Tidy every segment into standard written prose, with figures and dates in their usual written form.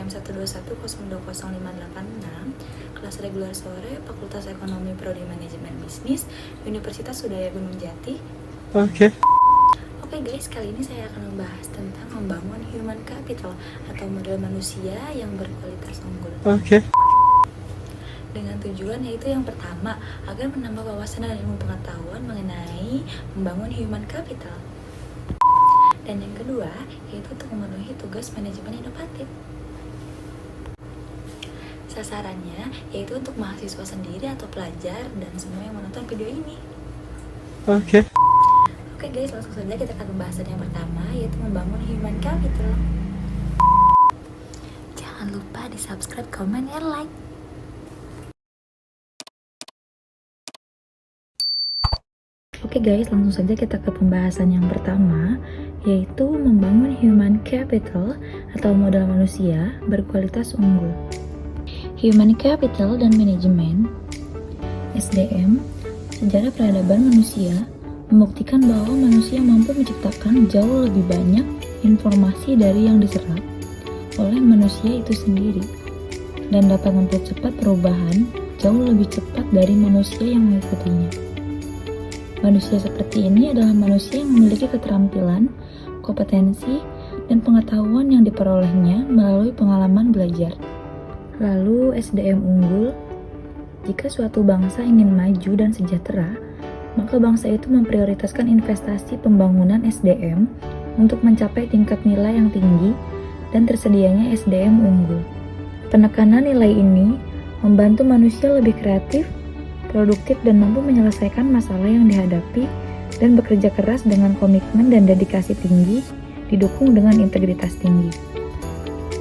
SNM 121020586, kelas reguler sore, Fakultas Ekonomi Prodi Manajemen Bisnis, Universitas Udaya Gunung Jati. Oke Guys, kali ini saya akan membahas tentang membangun human capital atau modal manusia yang berkualitas unggul. Dengan tujuan yaitu yang pertama, agar menambah wawasan dan ilmu pengetahuan mengenai membangun human capital. Dan yang kedua, yaitu untuk memenuhi tugas manajemen inovatif. Sasarannya yaitu untuk mahasiswa sendiri atau pelajar dan semua yang menonton video ini. Oke guys, langsung saja kita akan pembahasan yang pertama, yaitu membangun human capital. Jangan lupa di subscribe, comment, and like. Oke guys, langsung saja kita ke pembahasan yang pertama, yaitu membangun human capital atau modal manusia berkualitas unggul. Human capital dan manajemen SDM, sejarah peradaban manusia, membuktikan bahwa manusia mampu menciptakan jauh lebih banyak informasi dari yang diserap oleh manusia itu sendiri dan dapat mempercepat perubahan jauh lebih cepat dari manusia yang mengikutinya. Manusia seperti ini adalah manusia yang memiliki keterampilan, kompetensi, dan pengetahuan yang diperolehnya melalui pengalaman belajar. Lalu SDM unggul, jika suatu bangsa ingin maju dan sejahtera, maka bangsa itu memprioritaskan investasi pembangunan SDM untuk mencapai tingkat nilai yang tinggi dan tersedianya SDM unggul. Penekanan nilai ini membantu manusia lebih kreatif, produktif, dan mampu menyelesaikan masalah yang dihadapi dan bekerja keras dengan komitmen dan dedikasi tinggi, didukung dengan integritas tinggi.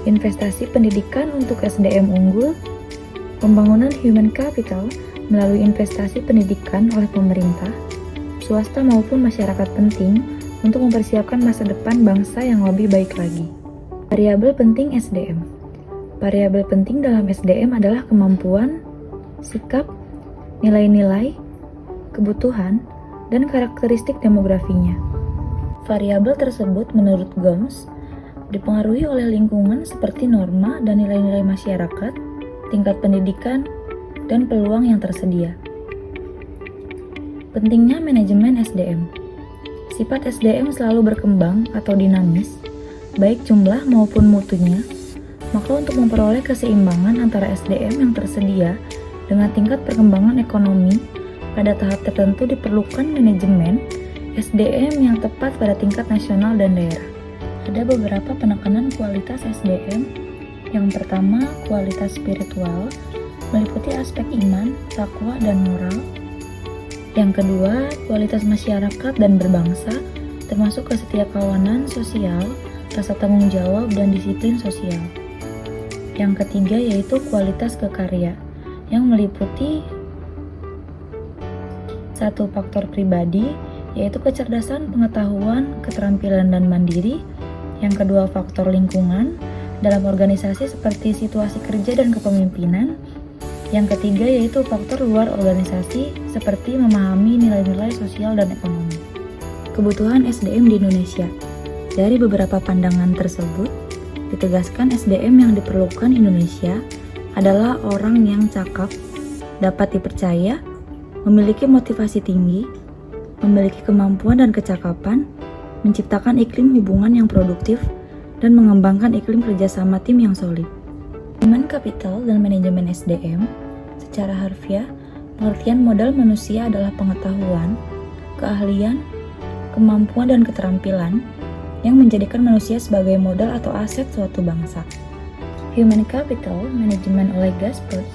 Investasi pendidikan untuk SDM unggul, pembangunan human capital melalui investasi pendidikan oleh pemerintah, swasta maupun masyarakat penting untuk mempersiapkan masa depan bangsa yang lebih baik lagi. Variabel penting SDM. Variabel penting dalam SDM adalah kemampuan, sikap, nilai-nilai, kebutuhan, dan karakteristik demografinya. Variabel tersebut menurut Gomes dipengaruhi oleh lingkungan seperti norma dan nilai-nilai masyarakat, tingkat pendidikan, dan peluang yang tersedia. Pentingnya manajemen SDM. Sifat SDM selalu berkembang atau dinamis, baik jumlah maupun mutunya, maka untuk memperoleh keseimbangan antara SDM yang tersedia dengan tingkat perkembangan ekonomi, pada tahap tertentu diperlukan manajemen SDM yang tepat pada tingkat nasional dan daerah. Ada beberapa penekanan kualitas SDM. Yang pertama, kualitas spiritual, meliputi aspek iman, takwa, dan moral. Yang kedua, kualitas masyarakat dan berbangsa, termasuk kesetiakawanan sosial, rasa tanggung jawab, dan disiplin sosial. Yang ketiga yaitu kualitas kekarya, yang meliputi satu faktor pribadi, yaitu kecerdasan, pengetahuan, keterampilan, dan mandiri. Yang kedua, faktor lingkungan, dalam organisasi seperti situasi kerja dan kepemimpinan. Yang ketiga yaitu faktor luar organisasi seperti memahami nilai-nilai sosial dan ekonomi. Kebutuhan SDM di Indonesia. Dari beberapa pandangan tersebut, ditegaskan SDM yang diperlukan Indonesia adalah orang yang cakap, dapat dipercaya, memiliki motivasi tinggi, memiliki kemampuan dan kecakapan, menciptakan iklim hubungan yang produktif, dan mengembangkan iklim kerjasama tim yang solid. Human capital dan manajemen SDM, secara harfiah, pengertian modal manusia adalah pengetahuan, keahlian, kemampuan, dan keterampilan yang menjadikan manusia sebagai modal atau aset suatu bangsa. Human capital manajemen oleh Gaspers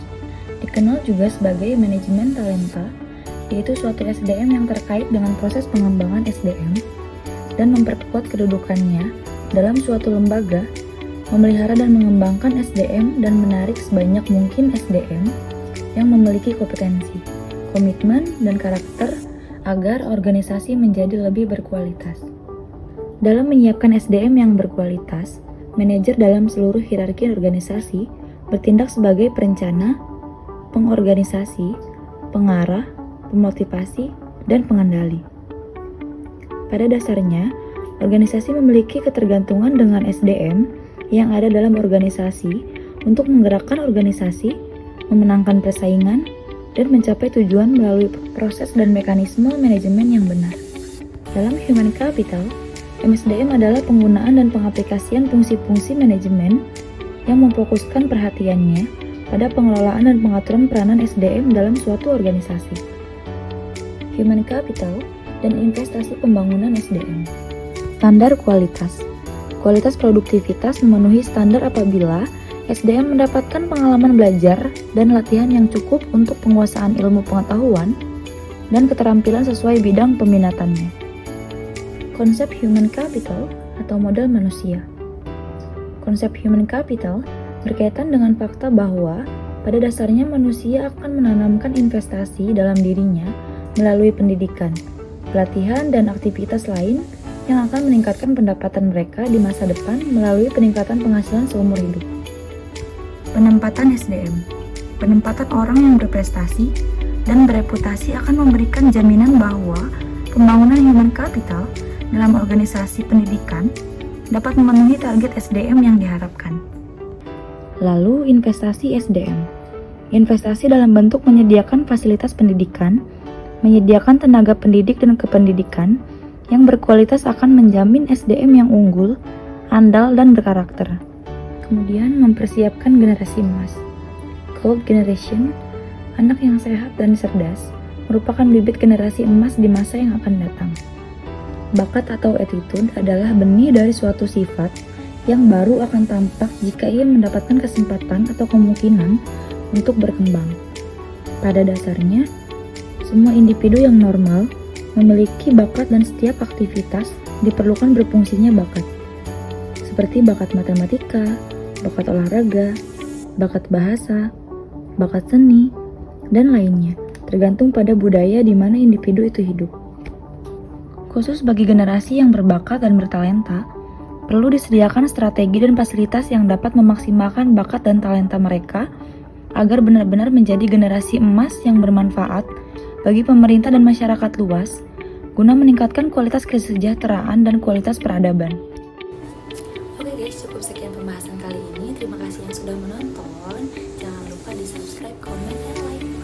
dikenal juga sebagai manajemen talenta, yaitu suatu SDM yang terkait dengan proses pengembangan SDM dan memperkuat kedudukannya dalam suatu lembaga, memelihara dan mengembangkan SDM dan menarik sebanyak mungkin SDM yang memiliki kompetensi, komitmen, dan karakter agar organisasi menjadi lebih berkualitas. Dalam menyiapkan SDM yang berkualitas, manajer dalam seluruh hierarki organisasi bertindak sebagai perencana, pengorganisasi, pengarah, pemotivasi, dan pengendali. Pada dasarnya, organisasi memiliki ketergantungan dengan SDM yang ada dalam organisasi untuk menggerakkan organisasi, memenangkan persaingan, dan mencapai tujuan melalui proses dan mekanisme manajemen yang benar. Dalam Human Capital, MSDM adalah penggunaan dan pengaplikasian fungsi-fungsi manajemen yang memfokuskan perhatiannya pada pengelolaan dan pengaturan peranan SDM dalam suatu organisasi. Human Capital dan investasi pembangunan SDM. Standar kualitas. Kualitas produktivitas memenuhi standar apabila SDM mendapatkan pengalaman belajar dan latihan yang cukup untuk penguasaan ilmu pengetahuan dan keterampilan sesuai bidang peminatannya. Konsep Human Capital atau modal manusia. Konsep Human Capital berkaitan dengan fakta bahwa pada dasarnya manusia akan menanamkan investasi dalam dirinya melalui pendidikan, pelatihan, dan aktivitas lain yang akan meningkatkan pendapatan mereka di masa depan melalui peningkatan penghasilan seumur hidup. Penempatan SDM. Penempatan orang yang berprestasi dan bereputasi akan memberikan jaminan bahwa pembangunan human capital dalam organisasi pendidikan dapat memenuhi target SDM yang diharapkan. Lalu, investasi SDM. Investasi dalam bentuk menyediakan fasilitas pendidikan, menyediakan tenaga pendidik dan kependidikan yang berkualitas akan menjamin SDM yang unggul, andal, dan berkarakter. Kemudian mempersiapkan generasi emas. Gold Generation, anak yang sehat dan cerdas, merupakan bibit generasi emas di masa yang akan datang. Bakat atau attitude adalah benih dari suatu sifat yang baru akan tampak jika ia mendapatkan kesempatan atau kemungkinan untuk berkembang. Pada dasarnya, semua individu yang normal memiliki bakat dan setiap aktivitas diperlukan berfungsinya bakat. Seperti bakat matematika, bakat olahraga, bakat bahasa, bakat seni, dan lainnya, tergantung pada budaya di mana individu itu hidup. Khusus bagi generasi yang berbakat dan bertalenta, perlu disediakan strategi dan fasilitas yang dapat memaksimalkan bakat dan talenta mereka agar benar-benar menjadi generasi emas yang bermanfaat bagi pemerintah dan masyarakat luas, guna meningkatkan kualitas kesejahteraan dan kualitas peradaban. Oke guys, cukup sekian pembahasan kali ini. Terima kasih yang sudah menonton. Jangan lupa di subscribe, komen, dan like.